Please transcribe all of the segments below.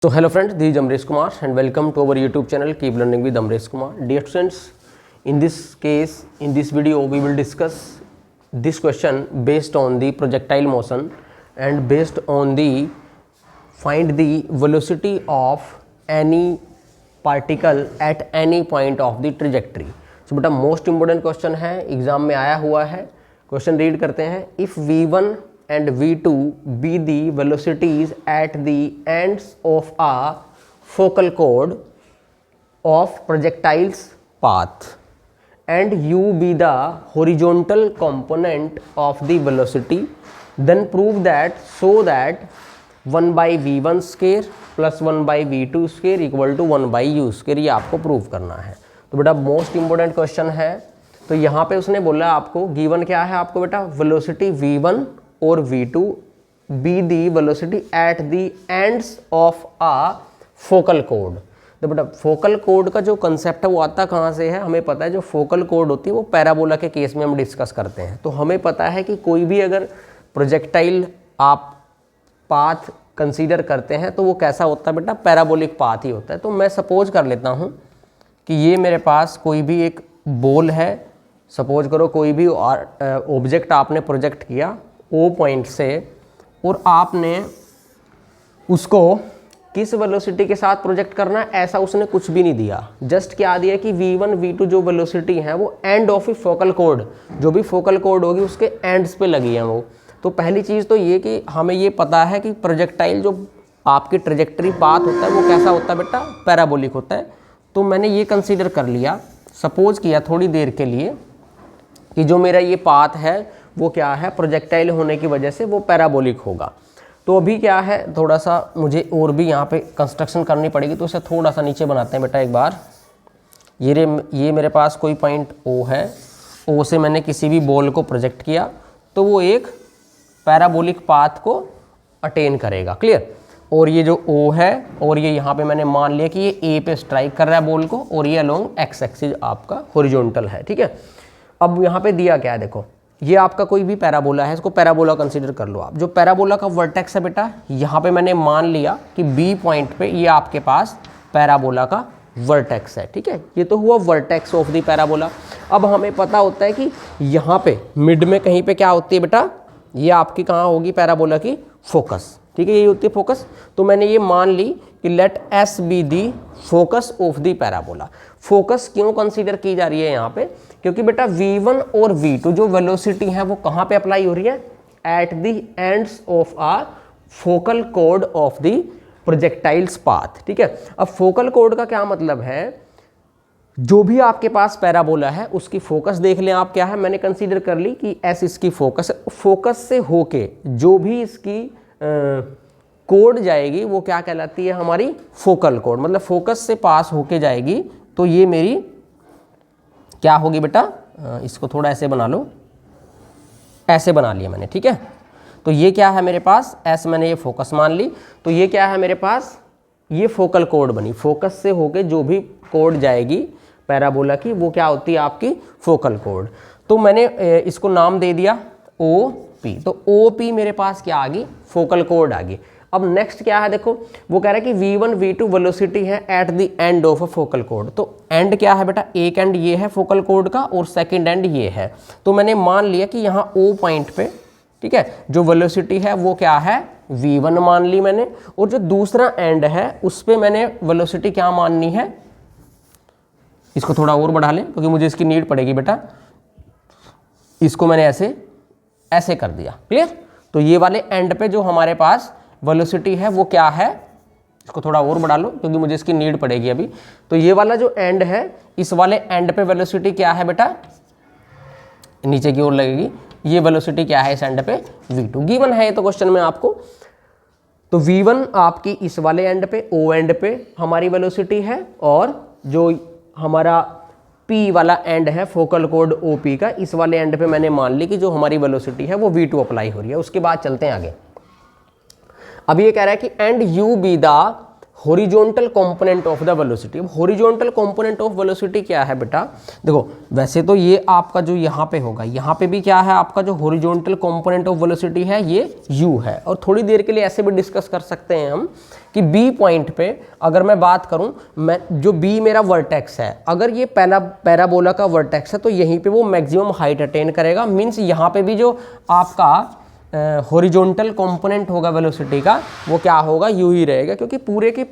So hello friends, this is Amresh Kumar and welcome to our YouTube channel Keep Learning with Amresh Kumar. Dear students, in this case, in this video we will discuss this question based on the projectile motion and based on the find the velocity of any particle at any point of the trajectory. So बेटा most important question है, exam में आया हुआ है. Question read करते हैं. If v1 and v2 be the velocities at the ends of a focal chord of projectile's path and u be the horizontal component of the velocity, then prove that so that 1 by v1 square plus 1 by v2 square equal to 1 by u square. ये आपको prove करना है. तो बेटा most important question है. तो यहाँ पे उसने बोला आपको गिवन क्या है आपको बेटा, वेलोसिटी v1 और v2 be the velocity at the ends of a focal कोड. तो बेटा फोकल कोड का जो कंसेप्ट है वो आता कहाँ से है, हमें पता है जो फोकल कोड होती है वो पैराबोला के केस में हम डिस्कस करते हैं. तो हमें पता है कि कोई भी अगर प्रोजेक्टाइल आप पाथ कंसीडर करते हैं तो वो कैसा होता है बेटा, पैराबोलिक पाथ ही होता है. तो मैं सपोज कर लेता हूँ कि ये मेरे पास कोई भी एक बॉल है. सपोज करो कोई भी ऑब्जेक्ट आपने प्रोजेक्ट किया ओ पॉइंट से और आपने उसको किस वेलोसिटी के साथ प्रोजेक्ट करना है ऐसा उसने कुछ भी नहीं दिया. जस्ट क्या दिया कि v1 v2 जो वेलोसिटी है वो end of A focal code, जो भी फोकल कोड होगी उसके एंड्स पे लगी है वो. तो पहली चीज़ तो ये कि हमें ये पता है कि प्रोजेक्टाइल जो आपकी ट्रेजेक्टरी पाथ होता है वो कैसा होता है बेटा, पैराबोलिक होता है. तो मैंने ये कंसीडर कर लिया, सपोज किया थोड़ी देर के लिए कि जो मेरा ये पाथ है वो क्या है, प्रोजेक्टाइल होने की वजह से वो पैराबोलिक होगा. तो अभी क्या है, थोड़ा सा मुझे और भी यहाँ पे कंस्ट्रक्शन करनी पड़ेगी. तो इसे थोड़ा सा नीचे बनाते हैं बेटा एक बार. ये मेरे पास कोई पॉइंट O है, O से मैंने किसी भी बॉल को प्रोजेक्ट किया तो वो एक पैराबोलिक पाथ को अटेन करेगा. क्लियर. और ये जो O है और ये यहाँ पे मैंने मान लिया कि ये A पे स्ट्राइक कर रहा है बॉल को और ये अलोंग एक्स एक्सिस आपका हॉरिजॉन्टल है. ठीक है. अब यहाँ पे दिया क्या है, देखो ये आपका कोई भी पैराबोला है, इसको पैराबोला कंसीडर कर लो आप. जो पैराबोला का वर्टेक्स है बेटा, यहाँ पे मैंने मान लिया कि B पॉइंट पे ये आपके पास पैराबोला का वर्टेक्स है. ठीक है. ये तो हुआ वर्टेक्स ऑफ द पैराबोला. अब हमें पता होता है कि यहाँ पे मिड में कहीं पे क्या होती है बेटा, ये आपकी कहाँ होगी पैराबोला की फोकस. ठीक है, यही होती है फोकस. तो मैंने ये मान ली कि let S be the focus of the parabola. Focus क्यों कंसीडर की जा रही है यहाँ पे, क्योंकि बेटा v1 और v2 जो वेलोसिटी है वो कहाँ पे अप्लाई हो रही है, at the ends of a focal कोड ऑफ द प्रोजेक्टाइल्स पाथ. ठीक है. अब फोकल कोड का क्या मतलब है, जो भी आपके पास पैराबोला है उसकी फोकस देख लें आप क्या है. मैंने कंसीडर कर ली कि एस इसकी फोकस है. फोकस से होके जो भी इसकी कोड जाएगी वो क्या कहलाती है, हमारी फोकल कोड. मतलब फोकस से पास होके जाएगी तो ये मेरी क्या होगी बेटा, इसको थोड़ा ऐसे बना लो, ऐसे बना लिया मैंने. ठीक है. तो ये क्या है मेरे पास, एस मैंने ये फोकस मान ली. तो ये क्या है मेरे पास, ये फोकल कोड बनी. फोकस से होके जो भी कोड जाएगी पैराबोला की वो क्या होती है आपकी फोकल कोड. तो मैंने इसको नाम दे दिया OP. तो OP मेरे पास क्या आ गई, फोकल कोड आ गई. अब नेक्स्ट क्या है, देखो वो कह रहा है कि v1 v2 वेलोसिटी है at the end of a focal कोड. तो एंड क्या है बेटा, एक एंड ये है फोकल कोड का और सेकंड एंड ये है. तो मैंने मान लिया कि यहाँ O पॉइंट पे, ठीक है, जो वेलोसिटी है वो क्या है, v1 मान ली मैंने. और जो दूसरा एंड है उस पर मैंने वेलोसिटी क्या माननी है, इसको थोड़ा और बढ़ा लें क्योंकि मुझे इसकी नीड पड़ेगी बेटा. इसको मैंने ऐसे कर दिया. क्लियर. तो ये वाले एंड पे जो हमारे पास वेलोसिटी है वो क्या है, इसको थोड़ा और बढ़ा लो क्योंकि मुझे इसकी नीड पड़ेगी अभी. तो ये वाला जो एंड है इस वाले एंड पे वेलोसिटी क्या है बेटा, नीचे की ओर लगेगी. ये वेलोसिटी क्या है इस एंड पे, v2 गिवन है ये तो क्वेश्चन में आपको. तो v1 आपकी इस वाले एंड पे O एंड पे हमारी वेलोसिटी है और जो हमारा P वाला एंड है फोकल कोड OP का, इस वाले एंड पे मैंने मान ली कि जो हमारी वेलोसिटी है वो v2 अप्लाई हो रही है. उसके बाद चलते हैं आगे. अब ये कह रहा है कि and you be the horizontal component of the velocity. अब हॉरिजॉन्टल कंपोनेंट ऑफ वेलोसिटी क्या है बेटा, देखो वैसे तो ये आपका जो यहाँ पे होगा, यहाँ पे भी क्या है आपका जो हॉरिजॉन्टल कंपोनेंट ऑफ वेलोसिटी है ये u है. और थोड़ी देर के लिए ऐसे भी डिस्कस कर सकते हैं हम कि बी पॉइंट पे अगर मैं बात करूं, मैं जो बी मेरा वर्टेक्स है, अगर ये पहला पैराबोला का वर्टेक्स है तो यहीं पे वो मैक्सिमम हाइट अटेन करेगा। मीन्स यहाँ पे भी जो आपका हॉरिजॉन्टल कंपोनेंट होगा वेलोसिटी का वो क्या होगा, यू ही रहेगा, क्योंकि पूरे की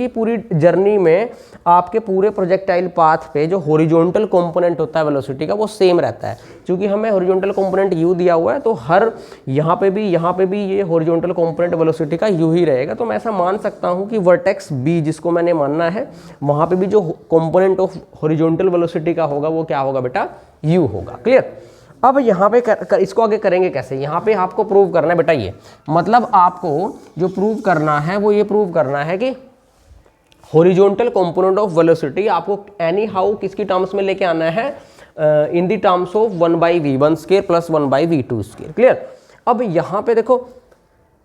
पूरी जर्नी में आपके पूरे प्रोजेक्टाइल पाथ पे जो हॉरिजॉन्टल कंपोनेंट होता है वेलोसिटी का वो सेम रहता है। क्योंकि हमें हॉरिजॉन्टल कंपोनेंट यू दिया हुआ है तो हर यहाँ पे भी ये हॉरिजॉन्टल कंपोनेंट वेलोसिटी का यू ही रहेगा। तो मैं ऐसा मान सकता हूँ कि वर्टेक्स बी जिसको मैंने मानना है वहाँ पे भी जो कंपोनेंट ऑफ हॉरिजॉन्टल वेलोसिटी का होगा वो क्या होगा बेटा, यू होगा। क्लियर। अब यहाँ पे इसको आगे करेंगे कैसे, यहाँ पे आपको प्रूव करना है बेटा, ये मतलब आपको जो प्रूव करना है वो ये प्रूव करना है कि हॉरिजॉन्टल कंपोनेंट ऑफ वेलोसिटी आपको एनी हाउ किसकी टर्म्स में लेके आना है, in the terms of 1/v1 square plus 1/v2 square. Clear. अब यहाँ पे देखो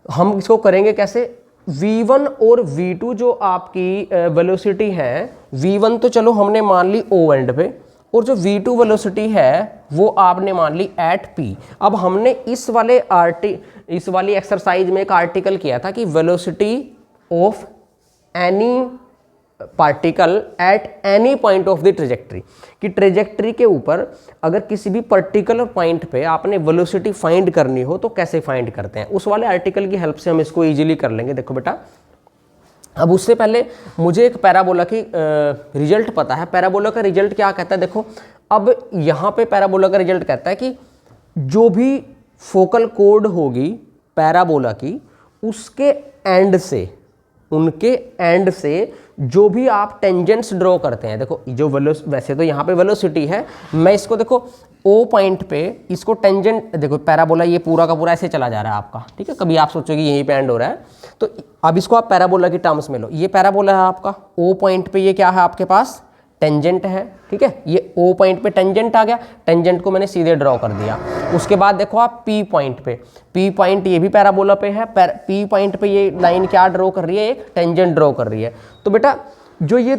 हम इसको करेंगे कैसे, v1 और v2 जो आपकी वेलोसिटी है, v1 तो चलो हमने मान ली ओ एंड पे, और जो v2 वेलोसिटी है वो आपने मान ली एट p। अब हमने इस वाली एक्सरसाइज में एक आर्टिकल किया था कि velocity of any particle at any point of the trajectory, कि ट्रेजेक्ट्री के ऊपर अगर किसी भी पर्टिकुलर पॉइंट पे आपने वेलोसिटी फाइंड करनी हो तो कैसे फाइंड करते हैं। उस वाले आर्टिकल की हेल्प से हम इसको इजीली कर लेंगे। देखो बेटा, अब उससे पहले मुझे एक पैराबोला की रिजल्ट पता है। पैराबोला का रिजल्ट क्या कहता है, देखो अब यहाँ पे पैराबोला का रिजल्ट कहता है कि जो भी फोकल कोड होगी पैराबोला की, उसके एंड से, उनके एंड से जो भी आप टेंजेंट्स ड्रॉ करते हैं, देखो जो वैसे तो यहाँ पे वेलोसिटी है, मैं इसको देखो ओ पॉइंट पे इसको टेंजेंट, देखो पैराबोला ये पूरा का पूरा ऐसे चला जा रहा है आपका, ठीक है। कभी आप सोचोगे यहीं पे एंड हो रहा है, तो अब इसको आप पैराबोला की टर्म्स में लो। ये पैराबोला है आपका, ओ पॉइंट पे ये क्या है आपके पास, टेंजेंट है, ठीक है। ये ओ पॉइंट पे टेंजेंट आ गया, टेंजेंट को मैंने सीधे ड्रॉ कर दिया। उसके बाद देखो आप पी पॉइंट पे, पी पॉइंट ये भी पैराबोला पे है, पी पॉइंट पे ये लाइन क्या ड्रॉ कर रही है, एक टेंजेंट ड्रॉ कर रही है। तो बेटा जो ये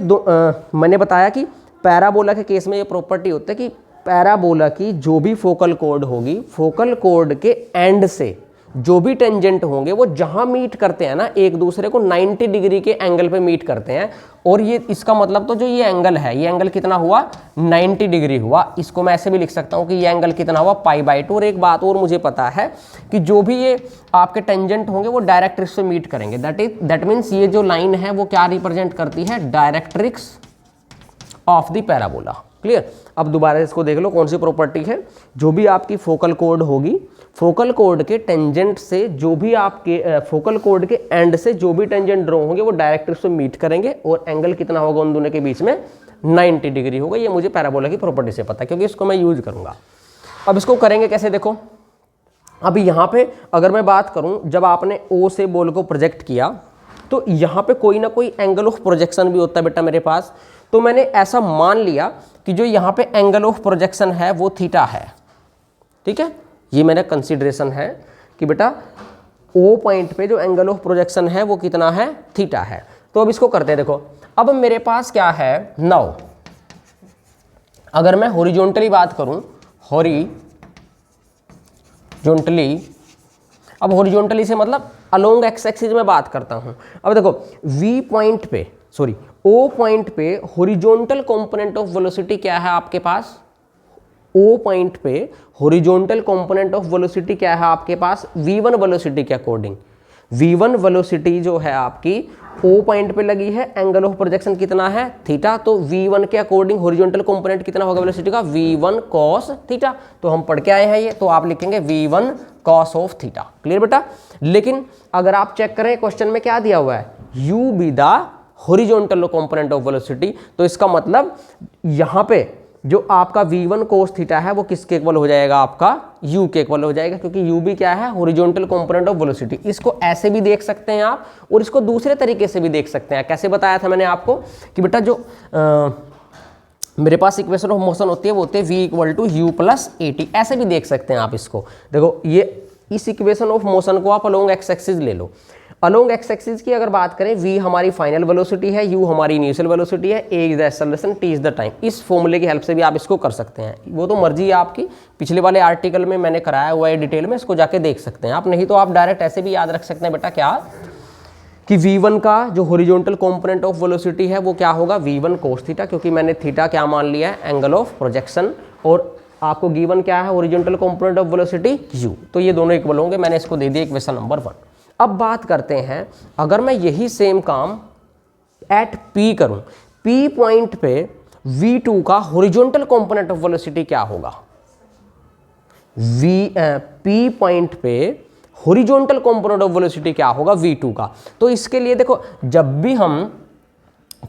मैंने बताया कि पैराबोला के केस में ये प्रॉपर्टी होता है कि पैराबोला की जो भी फोकल कोड होगी, फोकल कोड के एंड से जो भी टेंजेंट होंगे वो जहां मीट करते हैं ना एक दूसरे को 90 डिग्री के एंगल पे मीट करते हैं। और ये इसका मतलब तो जो ये एंगल है, ये एंगल कितना हुआ, 90 डिग्री हुआ। इसको मैं ऐसे भी लिख सकता हूँ कि ये एंगल कितना हुआ, π/2। और एक बात और मुझे पता है कि जो भी ये आपके टेंजेंट होंगे वो डायरेक्ट्रिक्स से मीट करेंगे। दैट मीन्स ये जो लाइन है वो क्या रिप्रेजेंट करती है, directrix of the parabola. Clear. अब दोबारा इसको देख लो कौन सी प्रॉपर्टी है, जो भी आपकी फोकल कोड होगी, फोकल कोड के टेंजेंट से जो भी आपके फोकल कोड के एंड से जो भी टेंजेंट ड्रॉ होंगे वो डायरेक्ट्रिक्स से मीट करेंगे, और एंगल कितना होगा उन दोनों के बीच में, 90 डिग्री होगा। ये मुझे पैराबोला की प्रॉपर्टी से पता है क्योंकि इसको मैं यूज करूंगा। अब इसको करेंगे कैसे, देखो अब यहाँ पे अगर मैं बात करूँ, जब आपने ओ से बॉल को प्रोजेक्ट किया तो यहाँ पे कोई ना कोई एंगल ऑफ प्रोजेक्शन भी होता है बेटा मेरे पास। तो मैंने ऐसा मान लिया कि जो यहाँ पे एंगल ऑफ प्रोजेक्शन है वो थीटा है, ठीक है। ये मेरा कंसीडरेशन है कि बेटा ओ पॉइंट पे जो एंगल ऑफ प्रोजेक्शन है वो कितना है, थीटा है। तो अब इसको करते हैं। देखो अब मेरे पास क्या है, नाउ अगर मैं हॉरिजॉन्टली बात करूं, हॉरिजॉन्टली, अब हॉरिजॉन्टली से मतलब अलोंग एक्स एक्सिस में बात करता हूं। अब देखो वी पॉइंट पे, सॉरी ओ पॉइंट पे हॉरिजॉन्टल कंपोनेंट ऑफ वेलोसिटी क्या है आपके पास, ओ पॉइंट पे हॉरिजॉन्टल कंपोनेंट ऑफ वेलोसिटी क्या है आपके पास, v1 वेलोसिटी के अकॉर्डिंग। v1 वेलोसिटी जो है आपकी ओ पॉइंट पे लगी है, एंगल ऑफ प्रोजेक्शन कितना है, थीटा। तो v1 के अकॉर्डिंग हॉरिजॉन्टल कंपोनेंट कितना होगा वेलोसिटी का, v1 cos थीटा। तो हम पढ़ के आए हैं ये, तो आप लिखेंगे v1 cos of theta. Clear बेटा। लेकिन अगर आप चेक करें क्वेश्चन में क्या दिया हुआ है, u be the horizontal component of velocity. तो इसका मतलब यहाँ पे जो आपका v1 cos थीटा है वो किसके इक्वल हो जाएगा, आपका u के इक्वल हो जाएगा, क्योंकि u भी क्या है, हॉरिजॉन्टल कंपोनेंट ऑफ वेलोसिटी। इसको ऐसे भी देख सकते हैं आप, और इसको दूसरे तरीके से भी देख सकते हैं। कैसे बताया था मैंने आपको कि बेटा जो मेरे पास इक्वेशन ऑफ मोशन होती है वो होती है v equal to u plus at। ऐसे भी देख सकते हैं आप इसको। देखो ये इस इक्वेशन ऑफ मोशन को आप अलोंग एक्स एक्सिस ले लो। अलोंग एक्स एक्सिस की अगर बात करें, v हमारी फाइनल वेलोसिटी है, u हमारी इनिशियल वेलोसिटी है, a is the acceleration, t is the time. इस फॉर्मूले की हेल्प से भी आप इसको कर सकते हैं। वो तो मर्जी है आपकी, पिछले वाले आर्टिकल में मैंने कराया हुआ है डिटेल में, इसको जाके देख सकते हैं आप। नहीं तो आप डायरेक्ट ऐसे भी याद रख सकते हैं बेटा क्या, कि v1 का जो हॉरिजॉन्टल कंपोनेंट ऑफ वेलोसिटी है वो क्या होगा, v1 cos थीटा, क्योंकि मैंने थीटा क्या मान लिया है, एंगल ऑफ प्रोजेक्शन, और आपको गिवन क्या है, horizontal component of velocity u, तो ये दोनों इक्वल होंगे। मैंने इसको दे दिया इक्वेशन नंबर 1। अब बात करते हैं, अगर मैं यही सेम काम एट p करूं, p पॉइंट पे v2 का हॉरिजॉन्टल कंपोनेंट ऑफ वेलोसिटी क्या होगा, p पॉइंट पे हॉरिजॉन्टल कंपोनेंट ऑफ वेलोसिटी क्या होगा v2 का। तो इसके लिए देखो, जब भी हम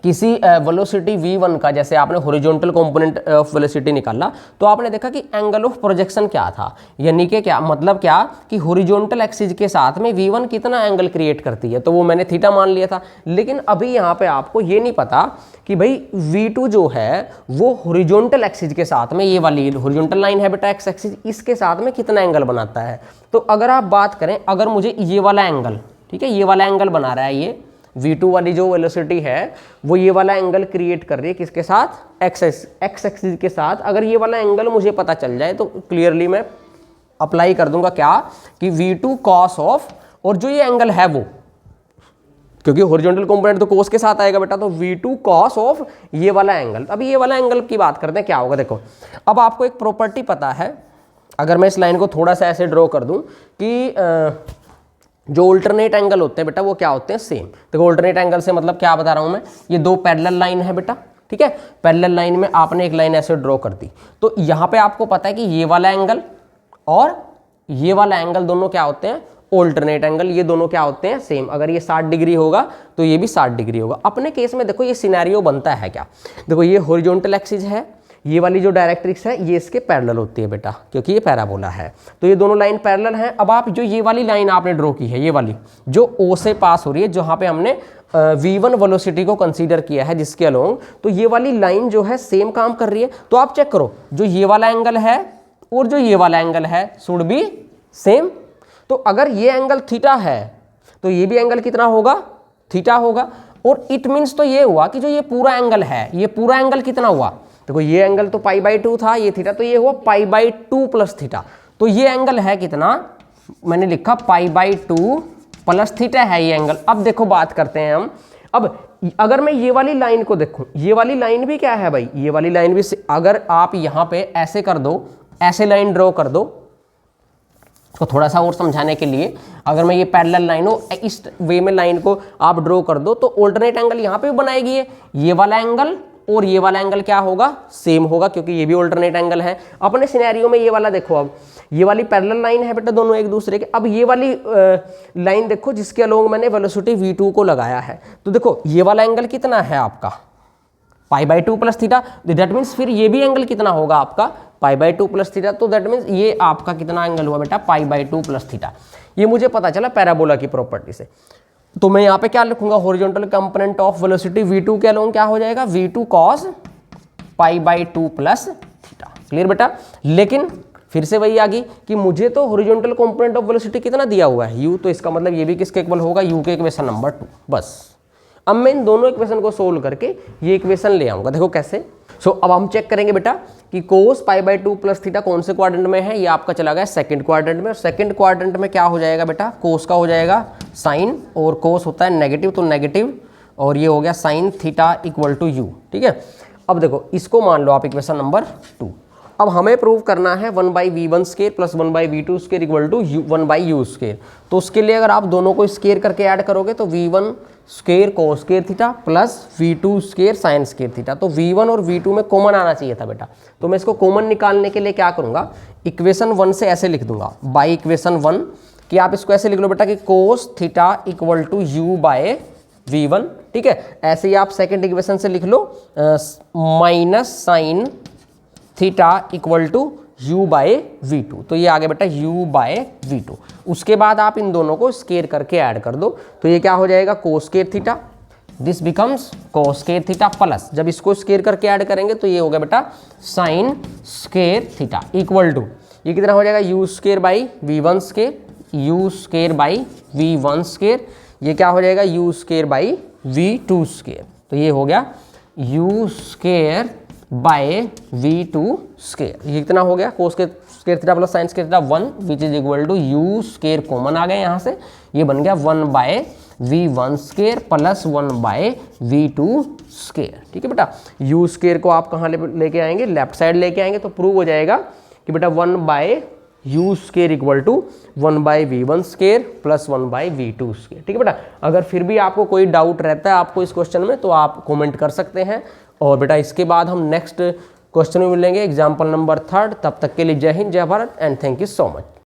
किसी वेलोसिटी v1 का, जैसे आपने हॉरिजॉन्टल कंपोनेंट ऑफ वेलोसिटी निकाला, तो आपने देखा कि एंगल ऑफ प्रोजेक्शन क्या था, यानी कि क्या मतलब, क्या कि हॉरिजॉन्टल एक्सिस के साथ में v1 कितना एंगल क्रिएट करती है, तो वो मैंने थीटा मान लिया था। लेकिन अभी यहाँ पे आपको ये नहीं पता कि भाई v2 जो है वो हॉरिजॉन्टल एक्सिस के साथ में, ये वाली हॉरिजॉन्टल लाइन है बेटा एक्स एक्सिस, इसके साथ में कितना एंगल बनाता है। तो अगर आप बात करें, अगर मुझे ये वाला एंगल, ठीक है, ये वाला एंगल बना रहा है, ये v2 वाली जो वेलोसिटी है वो ये वाला एंगल क्रिएट कर रही है किसके साथ, एक्स एक्सिस के साथ। अगर ये वाला एंगल मुझे पता चल जाए तो क्लियरली मैं अप्लाई कर दूंगा क्या, कि v2 cos ऑफ, और जो ये एंगल है वो, क्योंकि हॉरिजॉन्टल कंपोनेंट तो cos के साथ आएगा बेटा, तो v2 cos ऑफ ये वाला एंगल। अब ये वाला एंगल की बात करते हैं क्या होगा। देखो, अब आपको एक प्रॉपर्टी पता है, अगर मैं इस लाइन को थोड़ा सा ऐसे ड्रॉ कर दूं कि जो अल्टरनेट एंगल होते हैं बेटा वो क्या होते हैं, सेम। देखो, अल्टरनेट एंगल से मतलब क्या बता रहा हूं मैं, ये दो पैरेलल लाइन है बेटा, ठीक है, पैरेलल लाइन में आपने एक लाइन ऐसे ड्रॉ कर दी, तो यहाँ पे आपको पता है कि ये वाला एंगल और ये वाला एंगल दोनों क्या होते हैं, अल्टरनेट एंगल, ये दोनों क्या होते हैं, सेम। अगर ये 60 डिग्री होगा तो ये भी 60 डिग्री होगा। अपने केस में देखो ये सिनेरियो बनता है क्या, देखो ये हॉरिजॉन्टल एक्सिस है, ये वाली जो डायरेक्ट्रिक्स है ये इसके पैरेलल होती है बेटा, क्योंकि ये पैराबोला है, तो ये दोनों लाइन पैरेलल हैं। अब आप जो ये वाली लाइन आपने ड्रॉ की है, ये वाली जो O से पास हो रही है, जहाँ पे हमने v1 वेलोसिटी को कंसीडर किया है जिसके अलोंग, तो ये वाली लाइन जो है सेम काम कर रही है। तो आप चेक करो, जो ये वाला एंगल है और जो ये वाला एंगल है शुड बी सेम। तो अगर ये एंगल थीटा है तो ये भी एंगल कितना होगा, थीटा होगा। और इट मीन्स तो ये हुआ कि जो ये पूरा एंगल है, ये पूरा एंगल कितना हुआ, देखो ये एंगल तो π/2 था, ये थीटा, तो ये हुआ π/2 प्लस थीटा। तो ये एंगल है कितना, मैंने लिखा π/2 प्लस थीटा है ये एंगल। अब देखो बात करते हैं हम, अब अगर मैं ये वाली लाइन को देखूं, ये वाली लाइन भी क्या है भाई, ये वाली लाइन भी, अगर आप यहाँ पे ऐसे कर दो, ऐसे लाइन ड्रॉ कर दो, तो थोड़ा सा और समझाने के लिए, अगर मैं ये पैरेलल लाइन हो, इस वे में लाइन को आप ड्रॉ कर दो, तो ऑल्टरनेट एंगल यहाँ पे भी बनाएगी, ये वाला एंगल और ये वाला एंगल क्या होगा, सेम होगा, क्योंकि ये भी ऑल्टरनेट एंगल है। अपने सिनेरियो में ये वाला देखो, अब ये वाली पैरेलल लाइन है बेटा दोनों एक दूसरे के। अब ये वाली लाइन देखो जिसके अलोंग मैंने वेलोसिटी v2 को लगाया है, तो देखो ये वाला एंगल कितना है आपका π/2 प्लस थीटा, दैट मीन्स फिर ये भी एंगल कितना होगा आपका π/2 प्लस थीटा, तो दैट मीन्स ये आपका कितना एंगल हुआ बेटा π/2 प्लस थीटा। ये मुझे पता चला पैराबोला की प्रॉपर्टी से। तो मैं यहाँ पे क्या लिखूंगा, horizontal component of velocity v2 के अलोंग क्या हो जाएगा, v2 cos π/2 plus theta. Clear बेटा। लेकिन फिर से वही आ गई कि मुझे तो हॉरिजॉन्टल कंपोनेंट ऑफ वेलोसिटी कितना दिया हुआ है, u, तो इसका मतलब ये भी किसके इक्वल होगा, u के इक्वेशन नंबर 2। बस अब मैं इन दोनों इक्वेशन को सोल्व करके ये इक्वेशन ले आऊंगा। देखो कैसे। अब हम चेक करेंगे बेटा कि cos π/2 प्लस थीटा कौन से क्वाड्रेंट में है, ये आपका चला गया सेकंड क्वाड्रेंट में। और सेकंड क्वाड्रेंट में क्या हो जाएगा बेटा, cos का हो जाएगा साइन, और cos होता है नेगेटिव, तो नेगेटिव, और ये हो गया sine theta equal to u। ठीक है। अब देखो इसको मान लो आप इक्वेशन नंबर 2। अब हमें प्रूव करना है 1/v1 square plus 1/v2 square equal to 1/u square. तो उसके लिए अगर आप दोनों को स्केयर करके ऐड करोगे तो v1 स्केयर कोस square theta plus v2 square sine square theta. तो v1 और v2 में कॉमन आना चाहिए था बेटा, तो मैं इसको कॉमन निकालने के लिए क्या करूँगा, इक्वेशन 1 से ऐसे लिख दूंगा, बाई इक्वेशन 1, कि आप इसको ऐसे लिख लो बेटा कि cos theta equal to u/v1। ठीक है। ऐसे ही आप सेकेंड इक्वेशन से लिख लो minus sine theta equal to u/v2। तो ये आ गया बेटा u/v2। उसके बाद आप इन दोनों को स्केयर करके ऐड कर दो, तो ये क्या हो जाएगा कोस square theta, this becomes cos square theta plus, जब इसको स्केयर करके ऐड करेंगे तो ये हो गया बेटा sine square theta equal to, ये कितना हो जाएगा u square by v1 square, u square by v1 square, ये क्या हो जाएगा u square by v2 square. तो ये हो गया u square by v2 square. ये कितना हो गया cos square theta plus sine square theta 1 which is equal to u square common आ गया यहाँ से, ये बन गया 1/, v1 square plus 1 by v2 square. ठीक है बेटा, u स्केयर को आप कहाँ लेके आएंगे, लेफ्ट साइड लेके आएंगे तो प्रूव हो जाएगा कि बेटा 1 by u square equal to 1 by v1 square plus 1 by v2 square. ठीक है बेटा, अगर फिर भी आपको कोई डाउट रहता है आपको इस क्वेश्चन में तो आप कमेंट कर सकते हैं। और बेटा इसके बाद हम नेक्स्ट क्वेश्चन में मिलेंगे एग्जाम्पल नंबर 3। तब तक के लिए जय हिंद, जय Bharat and thank you so much.